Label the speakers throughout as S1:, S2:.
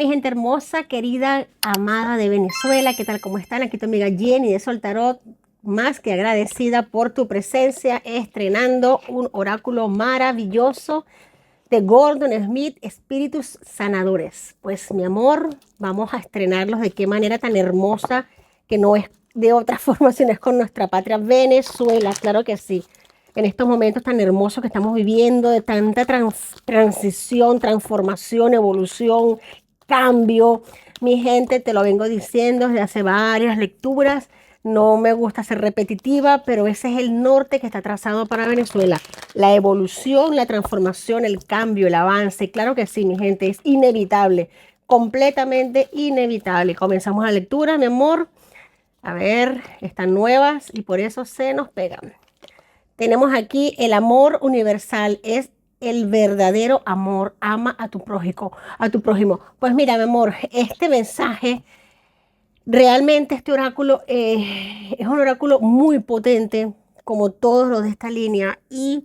S1: mi gente hermosa, querida, amada de Venezuela. ¿Qué tal? ¿Cómo están? Aquí tu amiga Jenny de Sol Tarot. Más que agradecida por tu presencia, estrenando un oráculo maravilloso de Gordon Smith, Espíritus Sanadores. Pues mi amor, vamos a estrenarlos de qué manera tan hermosa, que no es de otra forma, sino es con nuestra patria Venezuela, claro que sí. En estos momentos tan hermosos que estamos viviendo, de tanta transición, transformación, evolución, cambio. Mi gente, te lo vengo diciendo desde hace varias lecturas. No me gusta ser repetitiva, pero ese es el norte que está trazado para Venezuela. La evolución, la transformación, el cambio, el avance. Claro que sí, mi gente, es inevitable, completamente inevitable. Comenzamos la lectura, mi amor. A ver, están nuevas y por eso se nos pegan. Tenemos aquí el amor universal, es el verdadero amor. Ama a tu prójimo, a tu prójimo. Pues mira, mi amor, este mensaje, realmente este oráculo es un oráculo muy potente, como todos los de esta línea, y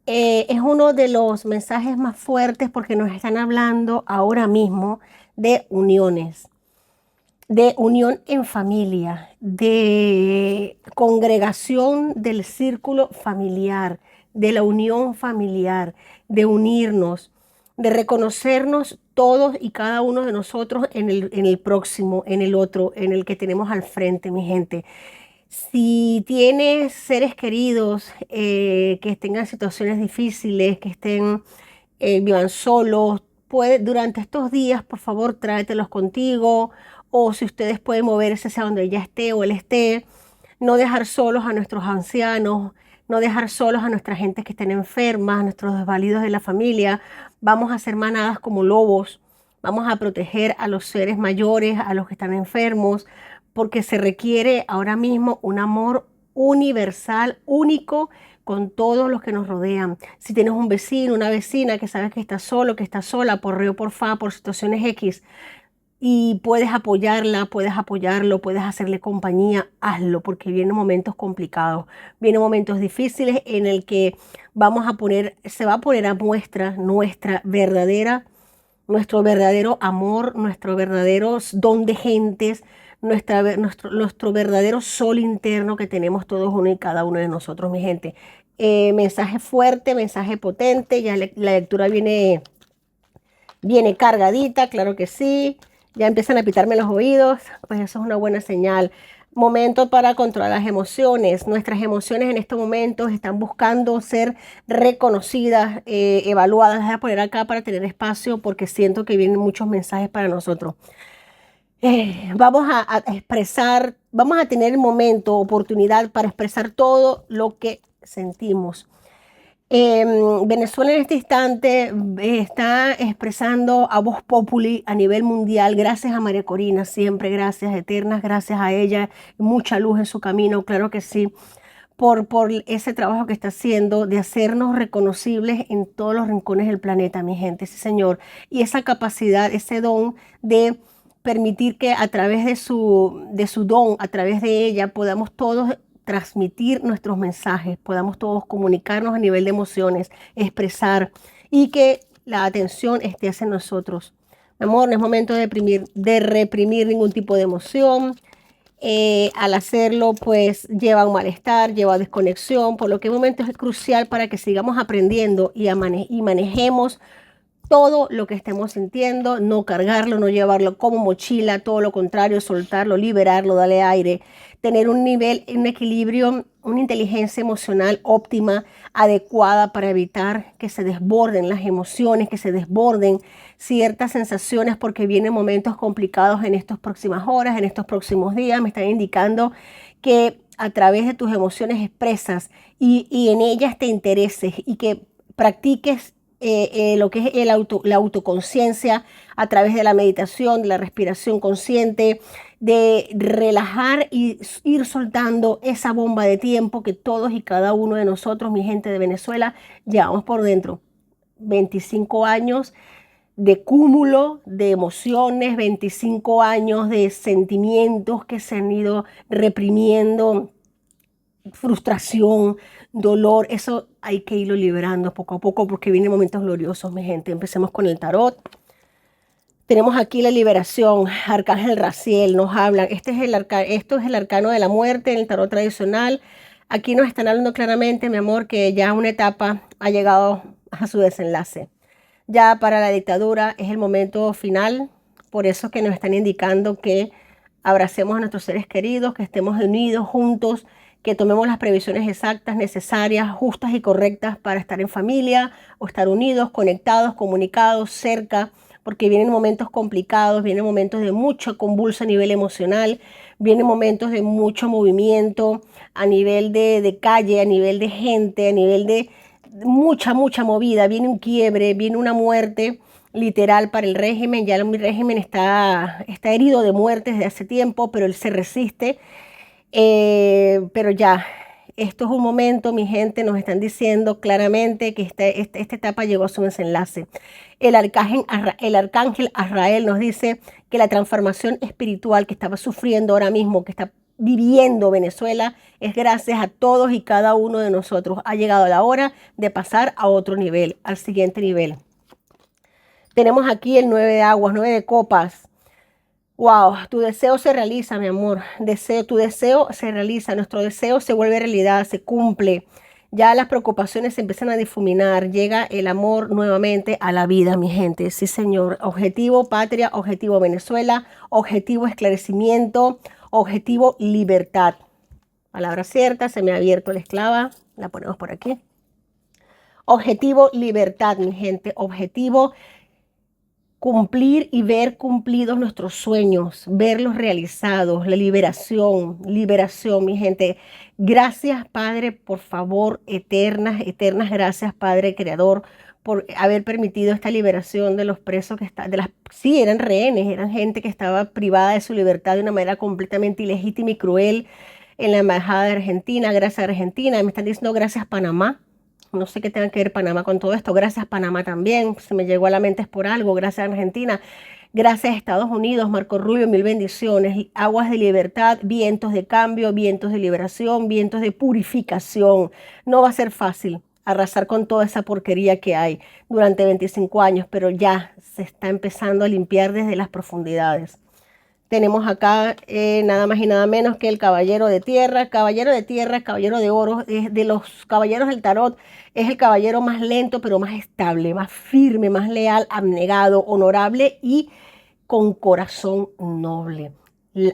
S1: es uno de los mensajes más fuertes porque nos están hablando ahora mismo de unión en familia, de congregación del círculo familiar, de la unión familiar, de unirnos, de reconocernos todos y cada uno de nosotros en el próximo, en el otro, en el que tenemos al frente, mi gente. Si tienes seres queridos que estén en situaciones difíciles, que vivan solos, durante estos días, por favor, tráetelos contigo, o si ustedes pueden moverse hacia donde ella esté o él esté, no dejar solos a nuestros ancianos, no dejar solos a nuestra gente que estén enfermas, a nuestros desvalidos de la familia. Vamos a hacer manadas como lobos, vamos a proteger a los seres mayores, a los que están enfermos, porque se requiere ahora mismo un amor universal, único, con todos los que nos rodean. Si tienes un vecino, una vecina que sabes que está solo, que está sola, por reo, por fa, por situaciones X, y puedes apoyarla, puedes apoyarlo, puedes hacerle compañía, hazlo, porque vienen momentos complicados, vienen momentos difíciles en el que se va a poner a muestra nuestro verdadero amor, nuestro verdadero don de gentes, nuestro verdadero sol interno que tenemos todos uno y cada uno de nosotros, mi gente. Mensaje fuerte, mensaje potente, ya la lectura viene cargadita, claro que sí. Ya empiezan a pitarme los oídos, pues eso es una buena señal. Momento para controlar las emociones. Nuestras emociones en estos momentos están buscando ser reconocidas, evaluadas. Voy a poner acá para tener espacio porque siento que vienen muchos mensajes para nosotros. Vamos a expresar, vamos a tener momento, oportunidad para expresar todo lo que sentimos. Venezuela en este instante está expresando a voz populi a nivel mundial, gracias a María Corina, siempre gracias eternas, gracias a ella, mucha luz en su camino, claro que sí, por ese trabajo que está haciendo de hacernos reconocibles en todos los rincones del planeta, mi gente, sí señor, y esa capacidad, ese don de permitir que a través de su don, a través de ella, podamos todos transmitir nuestros mensajes, podamos todos comunicarnos a nivel de emociones, expresar y que la atención esté hacia nosotros. Mi amor, no es momento de reprimir ningún tipo de emoción. Al hacerlo, pues lleva a un malestar, lleva a desconexión, por lo que el momento es crucial para que sigamos aprendiendo y manejemos todo lo que estemos sintiendo, no cargarlo, no llevarlo como mochila, todo lo contrario, soltarlo, liberarlo, darle aire, tener un nivel, un equilibrio, una inteligencia emocional óptima, adecuada para evitar que se desborden las emociones, que se desborden ciertas sensaciones, porque vienen momentos complicados en estas próximas horas, en estos próximos días. Me están indicando que a través de tus emociones expresas y en ellas te intereses y que practiques lo que es la autoconciencia a través de la meditación, de la respiración consciente, de relajar y ir soltando esa bomba de tiempo que todos y cada uno de nosotros, mi gente de Venezuela, llevamos por dentro. 25 años de cúmulo de emociones, 25 años de sentimientos que se han ido reprimiendo, frustración, dolor, eso hay que irlo liberando poco a poco porque vienen momentos gloriosos, mi gente. Empecemos con el tarot. Tenemos aquí la liberación, Arcángel Raziel nos habla, esto es el arcano de la muerte en el tarot tradicional. Aquí nos están hablando claramente, mi amor, que ya una etapa ha llegado a su desenlace. Ya para la dictadura es el momento final, por eso que nos están indicando que abracemos a nuestros seres queridos, que estemos unidos, juntos, que tomemos las previsiones exactas, necesarias, justas y correctas para estar en familia o estar unidos, conectados, comunicados, cerca, porque vienen momentos complicados, vienen momentos de mucha convulsa a nivel emocional, vienen momentos de mucho movimiento a nivel de calle, a nivel de gente, a nivel de mucha movida, viene un quiebre, viene una muerte literal para el régimen. Ya el régimen está herido de muerte desde hace tiempo, pero él se resiste. Pero ya, esto es un momento, mi gente, nos están diciendo claramente que esta etapa llegó a su desenlace. El arcángel Azrael nos dice que la transformación espiritual que estaba sufriendo ahora mismo, que está viviendo Venezuela, es gracias a todos y cada uno de nosotros. Ha llegado la hora de pasar a otro nivel, al siguiente nivel. Tenemos aquí el 9 de aguas, 9 de copas. Wow, tu deseo se realiza, mi amor. Tu deseo se realiza, nuestro deseo se vuelve realidad, se cumple. Ya las preocupaciones se empiezan a difuminar, llega el amor nuevamente a la vida, mi gente. Sí, señor. Objetivo patria, objetivo Venezuela, objetivo esclarecimiento, objetivo libertad. Palabra cierta, se me ha abierto la esclava, la ponemos por aquí. Objetivo libertad, mi gente. Objetivo cumplir y ver cumplidos nuestros sueños, verlos realizados, la liberación, mi gente. Gracias, Padre, por favor, eternas gracias, Padre Creador, por haber permitido esta liberación de los presos sí, eran rehenes, eran gente que estaba privada de su libertad de una manera completamente ilegítima y cruel en la embajada de Argentina. Gracias, Argentina. Me están diciendo gracias, Panamá. No sé qué tenga que ver Panamá con todo esto. Gracias, Panamá también. Se me llegó a la mente es por algo. Gracias, Argentina. Gracias, Estados Unidos. Marco Rubio, mil bendiciones. Aguas de libertad, vientos de cambio, vientos de liberación, vientos de purificación. No va a ser fácil arrasar con toda esa porquería que hay durante 25 años, pero ya se está empezando a limpiar desde las profundidades. Tenemos acá nada más y nada menos que el caballero de tierra. Caballero de tierra, caballero de oro, es de los caballeros del tarot, es el caballero más lento, pero más estable, más firme, más leal, abnegado, honorable y con corazón noble.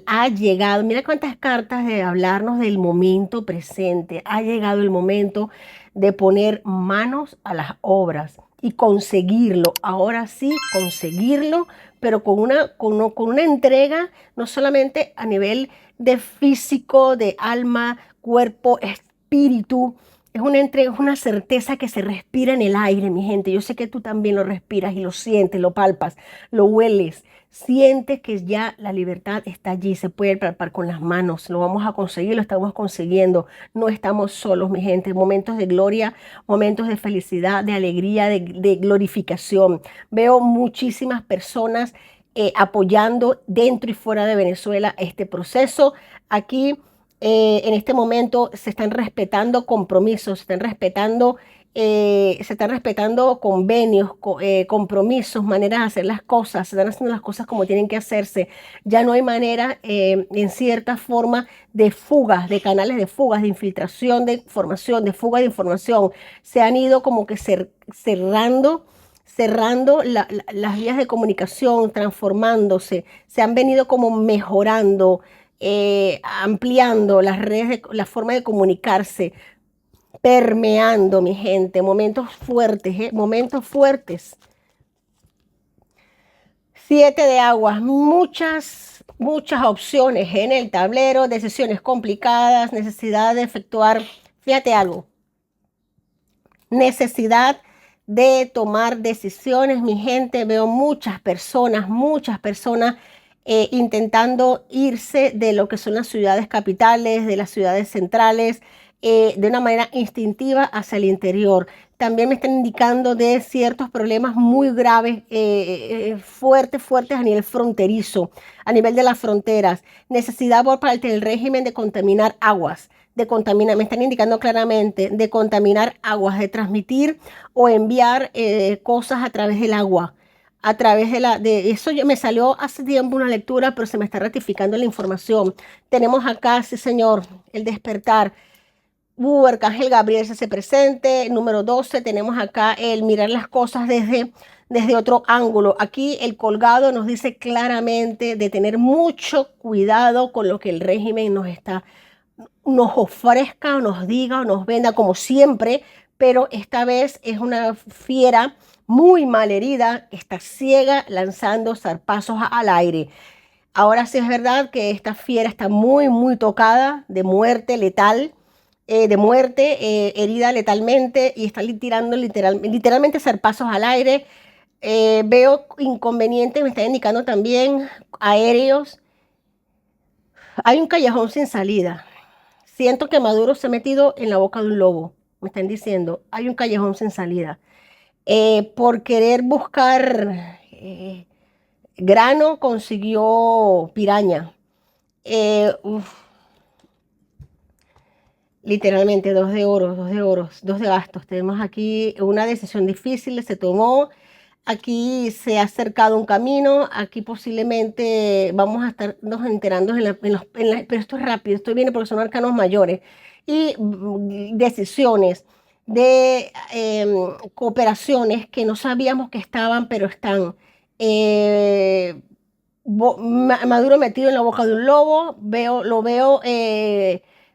S1: Ha llegado, mira cuántas cartas de hablarnos del momento presente. Ha llegado el momento de poner manos a las obras y conseguirlo. Ahora sí, conseguirlo, pero con una entrega, no solamente a nivel de físico, de alma, cuerpo, espíritu. Es una entrega, es una certeza que se respira en el aire, mi gente. Yo sé que tú también lo respiras y lo sientes, lo palpas, lo hueles. Sientes que ya la libertad está allí, se puede palpar con las manos. Lo vamos a conseguir, lo estamos consiguiendo. No estamos solos, mi gente. Momentos de gloria, momentos de felicidad, de alegría, de glorificación. Veo muchísimas personas apoyando dentro y fuera de Venezuela este proceso. Aquí en este momento se están respetando compromisos, se están respetando convenios, compromisos, maneras de hacer las cosas, se están haciendo las cosas como tienen que hacerse. Ya no hay manera, en cierta forma, de fugas, de canales de fugas, de infiltración de información, de fuga de información. Se han ido como que cerrando las vías de comunicación, transformándose, se han venido como mejorando, ampliando las redes, la forma de comunicarse, permeando, mi gente, momentos fuertes, momentos fuertes. 7 de aguas, muchas opciones en el tablero, decisiones complicadas, necesidad de efectuar, fíjate algo, necesidad de tomar decisiones, mi gente. Veo muchas personas intentando irse de lo que son las ciudades capitales, de las ciudades centrales, de una manera instintiva hacia el interior. También me están indicando de ciertos problemas muy graves, fuertes a nivel fronterizo, a nivel de las fronteras. Necesidad por parte del régimen de contaminar aguas, me están indicando claramente, de contaminar aguas, de transmitir o enviar cosas a través del agua a través de eso. Me salió hace tiempo una lectura, pero se me está ratificando la información. Tenemos acá, sí señor, el despertar. Arcángel Gabriel se hace presente. Número 12, tenemos acá el mirar las cosas desde otro ángulo. Aquí el colgado nos dice claramente de tener mucho cuidado con lo que el régimen nos ofrezca, o nos diga, o nos venda, como siempre, pero esta vez es una fiera muy mal herida, está ciega, lanzando zarpazos al aire. Ahora sí es verdad que esta fiera está muy, muy tocada, de muerte letal, herida letalmente, y está tirando literalmente zarpazos al aire. Veo inconvenientes, me está indicando también aéreos. Hay un callejón sin salida. Siento que Maduro se ha metido en la boca de un lobo. Me están diciendo, hay un callejón sin salida. Por querer buscar grano, consiguió piraña. Uf, literalmente, dos de oro, dos de oros, dos de bastos. Tenemos aquí una decisión difícil, se tomó. Aquí se ha acercado un camino. Aquí posiblemente vamos a estarnos enterando pero esto es rápido, esto viene porque son arcanos mayores. Y decisiones de cooperaciones que no sabíamos que estaban, pero están. Eh, Maduro metido en la boca de un lobo, lo veo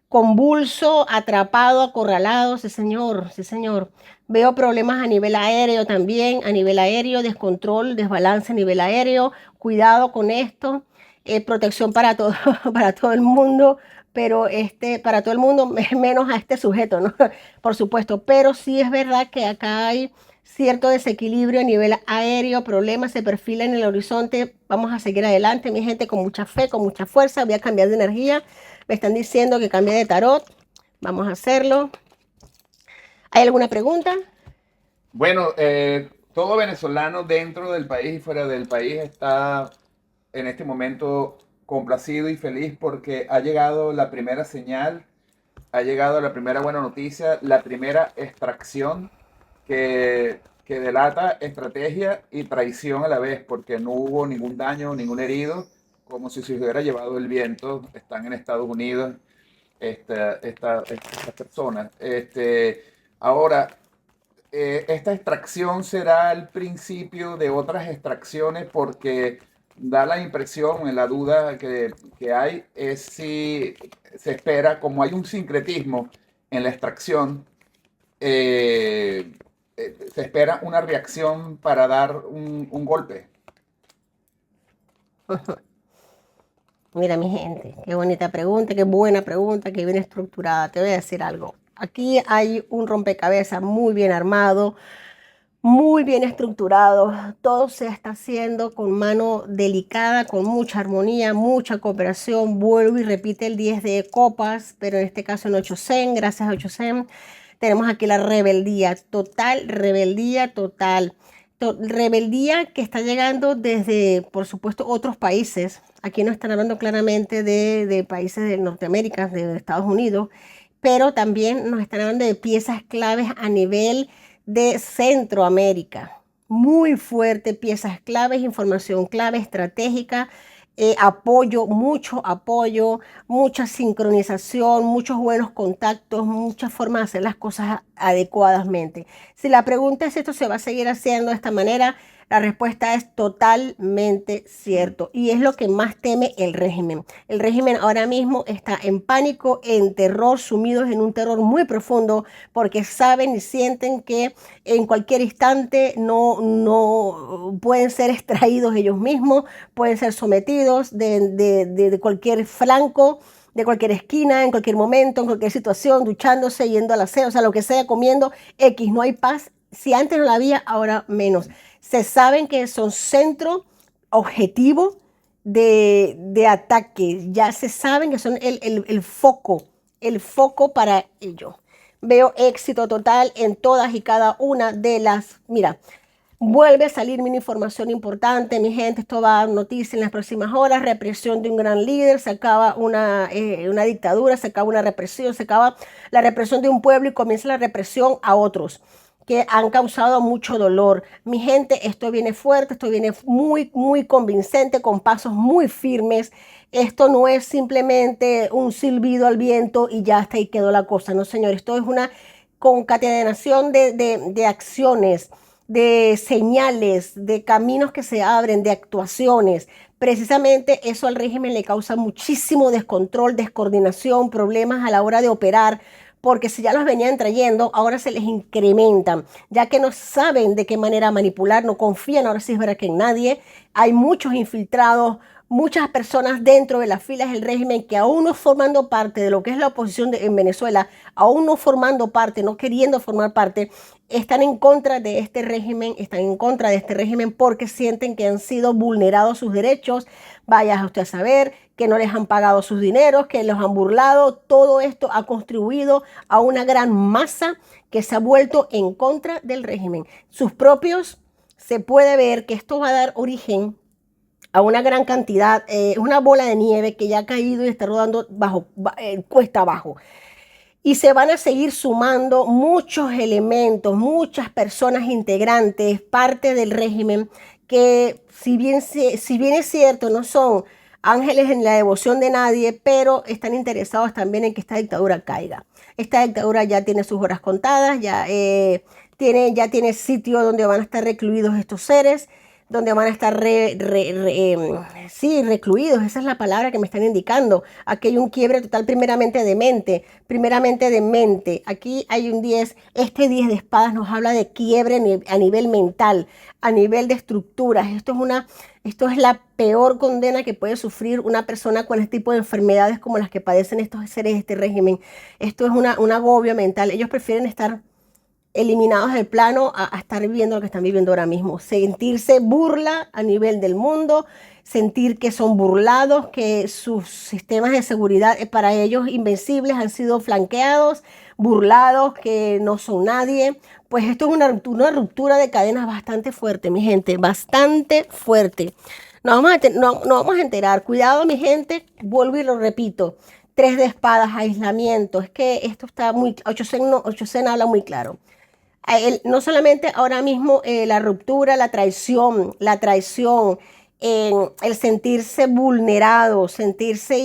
S1: convulso, atrapado, acorralado, sí señor, sí señor. Veo problemas a nivel aéreo también, a nivel aéreo, descontrol, desbalance a nivel aéreo, cuidado con esto, protección para todo, para todo el mundo, pero para todo el mundo, menos a este sujeto, ¿no? Por supuesto, pero sí es verdad que acá hay cierto desequilibrio a nivel aéreo, problemas se perfilan en el horizonte. Vamos a seguir adelante, mi gente, con mucha fe, con mucha fuerza. Voy a cambiar de energía. Me están diciendo que cambie de tarot. Vamos a hacerlo. ¿Hay alguna pregunta?
S2: Bueno, todo venezolano dentro del país y fuera del país está en este momento complacido y feliz porque ha llegado la primera señal, ha llegado la primera buena noticia, la primera extracción que delata estrategia y traición a la vez, porque no hubo ningún daño, ningún herido, como si se hubiera llevado el viento. Están en Estados Unidos estas personas. Ahora, esta extracción será el principio de otras extracciones porque da la impresión, la duda que hay es si se espera, como hay un sincretismo en la extracción, eh, se espera una reacción para dar un golpe.
S1: Mira, mi gente, qué bonita pregunta, qué buena pregunta, qué bien estructurada. Te voy a decir algo. Aquí hay un rompecabezas muy bien armado, muy bien estructurado. Todo se está haciendo con mano delicada, con mucha armonía, mucha cooperación. Vuelvo y repite el 10 de copas, pero en este caso en 8 Zen, gracias a 8 Zen. Tenemos aquí la rebeldía total. Rebeldía que está llegando desde, por supuesto, otros países. Aquí no están hablando claramente de países de Norteamérica, de Estados Unidos, pero también nos están hablando de piezas claves a nivel de Centroamérica. Muy fuerte, piezas claves, información clave, estratégica, apoyo, mucha sincronización, muchos buenos contactos, muchas formas de hacer las cosas adecuadamente. Si la pregunta es si esto se va a seguir haciendo de esta manera, la respuesta es totalmente cierto. Y es lo que más teme el régimen. El régimen ahora mismo está en pánico, en terror, sumidos en un terror muy profundo, porque saben y sienten que en cualquier instante no pueden ser extraídos ellos mismos, pueden ser sometidos de cualquier flanco, de cualquier esquina, en cualquier momento, en cualquier situación, duchándose, yendo al aseo, o sea, lo que sea, comiendo X. No hay paz. Si antes no la había, ahora menos. Se saben que son centro objetivo de ataque. Ya se saben que son el foco para ello. Veo éxito total en todas y cada una de las. Mira, vuelve a salir una información importante, mi gente. Esto va a dar noticia en las próximas horas. Represión de un gran líder. Se acaba una dictadura, se acaba una represión, se acaba la represión de un pueblo y comienza la represión a otros. que han causado mucho dolor. Mi gente, esto viene fuerte, esto viene muy, muy convincente, con pasos muy firmes. Esto no es simplemente un silbido al viento y ya hasta ahí quedó la cosa. No, señor, esto es una concatenación de acciones, de señales, de caminos que se abren, de actuaciones. Precisamente eso al régimen le causa muchísimo descontrol, descoordinación, problemas a la hora de operar, porque si ya los venían trayendo, ahora se les incrementan, ya que no saben de qué manera manipular, no confían, ahora sí es verdad que en nadie. Hay muchos infiltrados, muchas personas dentro de las filas del régimen que aún no formando parte de lo que es la oposición en Venezuela, aún no formando parte, no queriendo formar parte, están en contra de este régimen, están en contra de este régimen porque sienten que han sido vulnerados sus derechos. Vaya usted a saber que no les han pagado sus dineros, que los han burlado. Todo esto ha contribuido a una gran masa que se ha vuelto en contra del régimen. Sus propios, se puede ver que esto va a dar origen a una gran cantidad, una bola de nieve que ya ha caído y está rodando cuesta abajo. Y se van a seguir sumando muchos elementos, muchas personas integrantes, parte del régimen, que si bien es cierto, no son ángeles en la devoción de nadie, pero están interesados también en que esta dictadura caiga. Esta dictadura ya tiene sus horas contadas, ya tiene sitio donde van a estar recluidos estos seres, donde van a estar recluidos, esa es la palabra que me están indicando. Aquí hay un quiebre total primeramente de mente. Aquí hay un 10, este 10 de espadas nos habla de quiebre a nivel mental, a nivel de estructuras. Esto es la peor condena que puede sufrir una persona con este tipo de enfermedades como las que padecen estos seres de este régimen. Esto es un agobio mental. Ellos prefieren estar eliminados del plano a estar viviendo lo que están viviendo ahora mismo. Sentirse burla a nivel del mundo, sentir que son burlados, que sus sistemas de seguridad para ellos invencibles han sido flanqueados, burlados, que no son nadie. Pues esto es una ruptura de cadenas bastante fuerte, mi gente, bastante fuerte. Nos vamos a enterar. Cuidado, mi gente, vuelvo y lo repito. 3 de espadas, aislamiento. Es que esto está muy... 800 habla muy claro. No solamente ahora mismo la ruptura, la traición, el sentirse vulnerados, sentirse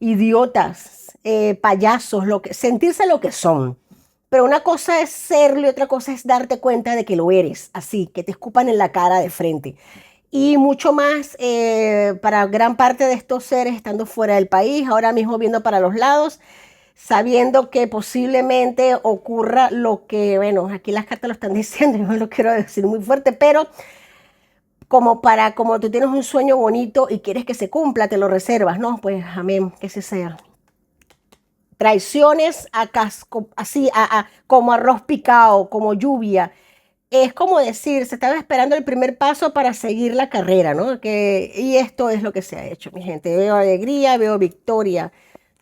S1: idiotas, payasos, sentirse lo que son. Pero una cosa es serlo y otra cosa es darte cuenta de que lo eres, así, que te escupan en la cara de frente. Y mucho más para gran parte de estos seres estando fuera del país, ahora mismo viendo para los lados, sabiendo que posiblemente ocurra lo que, bueno, aquí las cartas lo están diciendo, yo no lo quiero decir muy fuerte, pero como tú tienes un sueño bonito y quieres que se cumpla, te lo reservas, ¿no? Pues amén, que así sea. Traiciones a casco, así, como arroz picado, como lluvia. Es como decir, se estaba esperando el primer paso para seguir la carrera, ¿no? Y esto es lo que se ha hecho, mi gente. Veo alegría, veo victoria,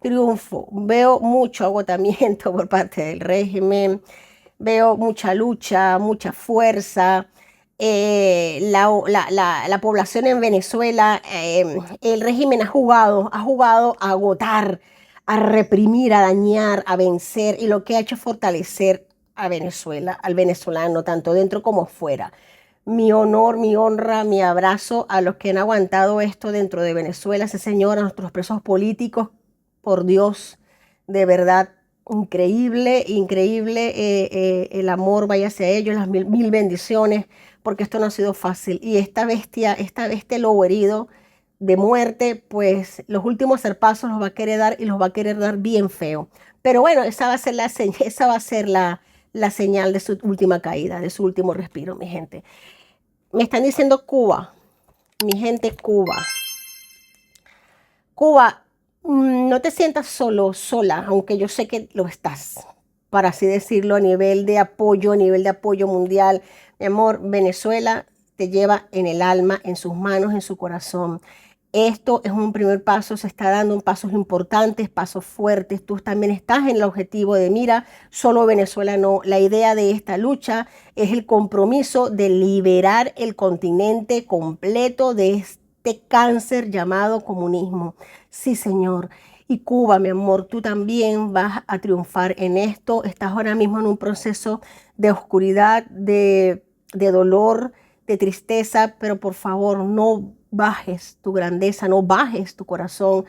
S1: triunfo, veo mucho agotamiento por parte del régimen, veo mucha lucha, mucha fuerza. La población en Venezuela, el régimen ha jugado a agotar, a reprimir, a dañar, a vencer, y lo que ha hecho es fortalecer a Venezuela, al venezolano, tanto dentro como fuera. Mi honor, mi honra, mi abrazo a los que han aguantado esto dentro de Venezuela, ese señor, a nuestros presos políticos, por Dios, de verdad, increíble, increíble el amor vaya hacia ellos, las mil bendiciones, porque esto no ha sido fácil. Y este lobo herido de muerte, pues los últimos zarpazos los va a querer dar y los va a querer dar bien feo. Pero bueno, esa va a ser esa va a ser la señal de su última caída, de su último respiro, mi gente. Me están diciendo Cuba, mi gente, Cuba. Cuba, no te sientas solo, sola, aunque yo sé que lo estás, para así decirlo, a nivel de apoyo mundial. Mi amor, Venezuela te lleva en el alma, en sus manos, en su corazón. Esto es un primer paso, se está dando pasos importantes, pasos fuertes. Tú también estás en el objetivo de mira, solo Venezuela no. La idea de esta lucha es el compromiso de liberar el continente completo de este cáncer llamado comunismo. Sí, señor. Y Cuba, mi amor, tú también vas a triunfar en esto. Estás ahora mismo en un proceso de oscuridad, de dolor, de tristeza, pero por favor no bajes tu grandeza, no bajes tu corazón.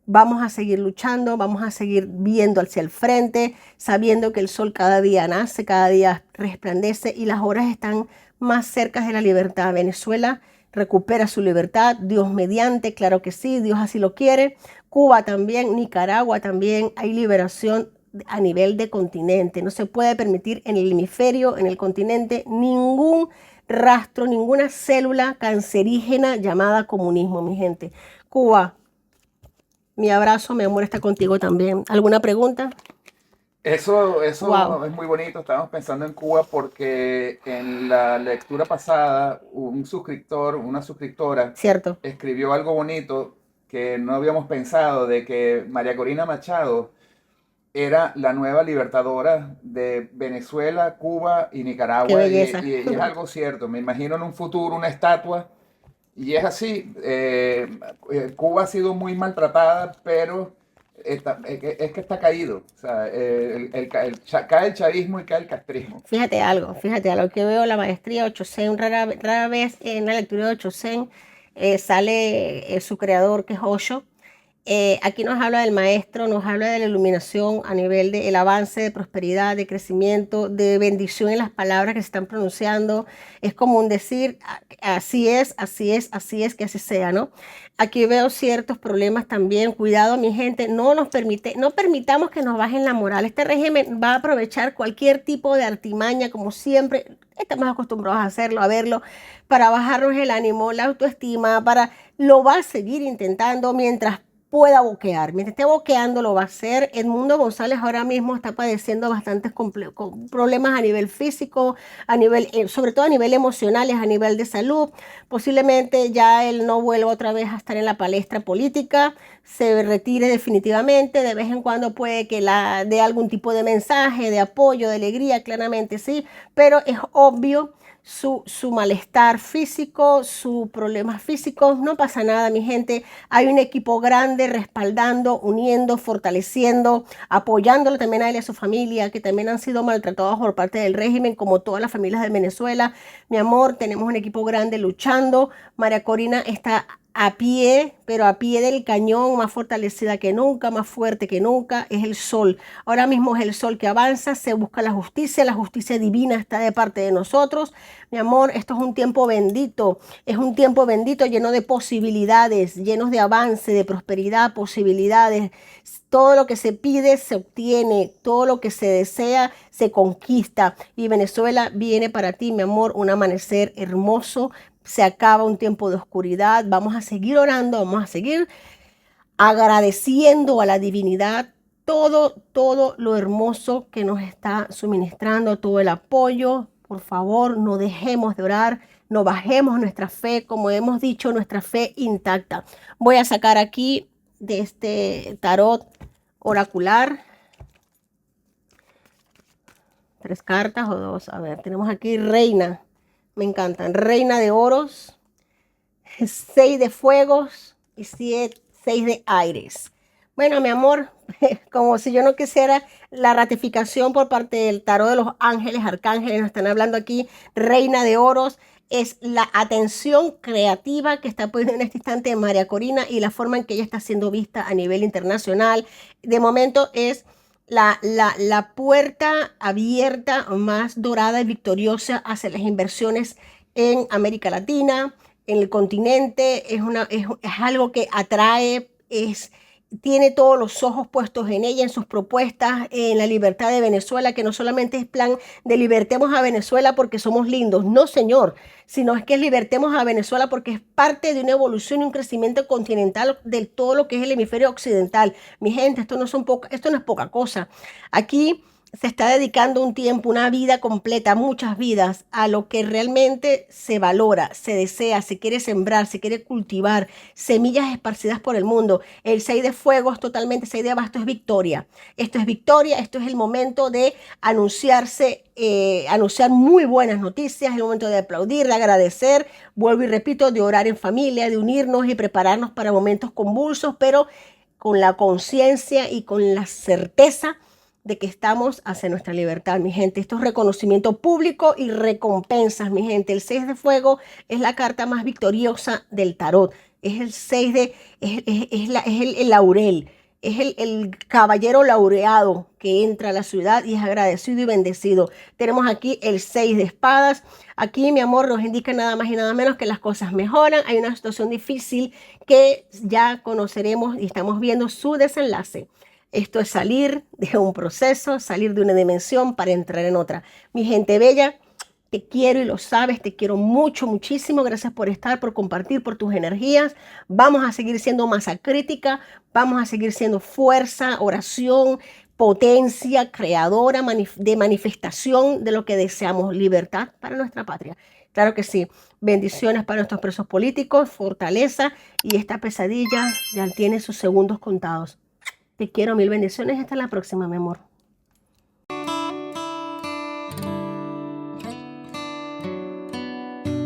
S1: Vamos a seguir luchando, vamos a seguir viendo hacia el frente, sabiendo que el sol cada día nace, cada día resplandece y las horas están más cerca de la libertad. Venezuela recupera su libertad, Dios mediante, claro que sí, Dios así lo quiere. Cuba también, Nicaragua también, hay liberación a nivel de continente. No se puede permitir en el hemisferio, en el continente, ningún rastro, ninguna célula cancerígena llamada comunismo, mi gente. Cuba, mi abrazo, mi amor está contigo también. ¿Alguna pregunta? Wow,
S2: Eso es muy bonito. Estábamos pensando en Cuba porque en la lectura pasada un suscriptor, una suscriptora,
S1: cierto.
S2: escribió algo bonito que no habíamos pensado, de que María Corina Machado era la nueva libertadora de Venezuela, Cuba y
S1: Qué
S2: Nicaragua.
S1: belleza.
S2: Y es algo cierto. Me imagino en un futuro una estatua. Y es así. Cuba ha sido muy maltratada, pero es que está caído. O sea, cae el chavismo y cae el castrismo.
S1: Fíjate algo, que veo la maestría 8C, rara vez en la lectura de 8C sale su creador que es Osho. Aquí nos habla del maestro, nos habla de la iluminación a nivel del avance, de prosperidad, de crecimiento, de bendición en las palabras que se están pronunciando. Es como un decir, así es, así es, así es, que así sea, ¿no? Aquí veo ciertos problemas también. Cuidado, mi gente, no permitamos que nos bajen la moral. Este régimen va a aprovechar cualquier tipo de artimaña, como siempre. Estamos acostumbrados a hacerlo, a verlo, para bajarnos el ánimo, la autoestima, lo va a seguir intentando mientras pueda boquear. Mientras esté boqueando lo va a hacer. Edmundo González ahora mismo está padeciendo bastantes problemas a nivel físico, sobre todo a nivel emocional, a nivel de salud. Posiblemente ya él no vuelva otra vez a estar en la palestra política, se retire definitivamente. De vez en cuando puede que dé algún tipo de mensaje, de apoyo, de alegría, claramente sí, pero es obvio su malestar físico, sus problemas físicos. No pasa nada, mi gente. Hay un equipo grande respaldando, uniendo, fortaleciendo, apoyándolo también a él y a su familia, que también han sido maltratados por parte del régimen, como todas las familias de Venezuela. Mi amor, tenemos un equipo grande luchando. María Corina está a pie, pero a pie del cañón, más fortalecida que nunca, más fuerte que nunca. Es el sol. Ahora mismo es el sol que avanza, se busca la justicia divina está de parte de nosotros. Mi amor, esto es un tiempo bendito lleno de posibilidades, llenos de avance, de prosperidad, posibilidades. Todo lo que se pide se obtiene, todo lo que se desea se conquista. Y Venezuela viene para ti, mi amor, un amanecer hermoso. Se acaba un tiempo de oscuridad. Vamos a seguir orando, vamos a seguir agradeciendo a la divinidad todo lo hermoso que nos está suministrando, todo el apoyo. Por favor, no dejemos de orar, no bajemos nuestra fe, como hemos dicho, nuestra fe intacta. Voy a sacar aquí de este tarot oracular 3 cartas o 2. A ver, tenemos aquí reina, me encantan, reina de oros, 6 de fuegos y 6 de aires. Bueno, mi amor, como si yo no quisiera la ratificación por parte del tarot de los ángeles, arcángeles, nos están hablando aquí, reina de oros, es la atención creativa que está poniendo en este instante María Corina y la forma en que ella está siendo vista a nivel internacional. De momento es la puerta abierta, más dorada y victoriosa hacia las inversiones en América Latina, en el continente. Es algo que atrae, tiene todos los ojos puestos en ella, en sus propuestas, en la libertad de Venezuela, que no solamente es plan de libertemos a Venezuela porque somos lindos, no señor, sino es que libertemos a Venezuela porque es parte de una evolución y un crecimiento continental de todo lo que es el hemisferio occidental. Mi gente, esto no es poca cosa. Aquí se está dedicando un tiempo, una vida completa, muchas vidas, a lo que realmente se valora, se desea, se quiere sembrar, se quiere cultivar, semillas esparcidas por el mundo. El 6 de fuego es totalmente 6 de abasto, es victoria. Esto es victoria, esto es el momento de anunciar muy buenas noticias, es el momento de aplaudir, de agradecer, vuelvo y repito, de orar en familia, de unirnos y prepararnos para momentos convulsos, pero con la conciencia y con la certeza de que estamos hacia nuestra libertad, mi gente. Esto es reconocimiento público y recompensas, mi gente. El 6 de fuego es la carta más victoriosa del tarot. Es el 6 de, es el laurel. Es el caballero laureado que entra a la ciudad y es agradecido y bendecido. Tenemos aquí el 6 de espadas. Aquí, mi amor, nos indica nada más y nada menos que las cosas mejoran. Hay una situación difícil que ya conoceremos y estamos viendo su desenlace. Esto es salir de un proceso, salir de una dimensión para entrar en otra. Mi gente bella, te quiero y lo sabes, te quiero mucho, muchísimo. Gracias por estar, por compartir, por tus energías. Vamos a seguir siendo masa crítica, vamos a seguir siendo fuerza, oración, potencia creadora de manifestación de lo que deseamos, libertad para nuestra patria. Claro que sí. Bendiciones para nuestros presos políticos, fortaleza, y esta pesadilla ya tiene sus segundos contados. Te quiero, mil bendiciones. Hasta la próxima, mi amor.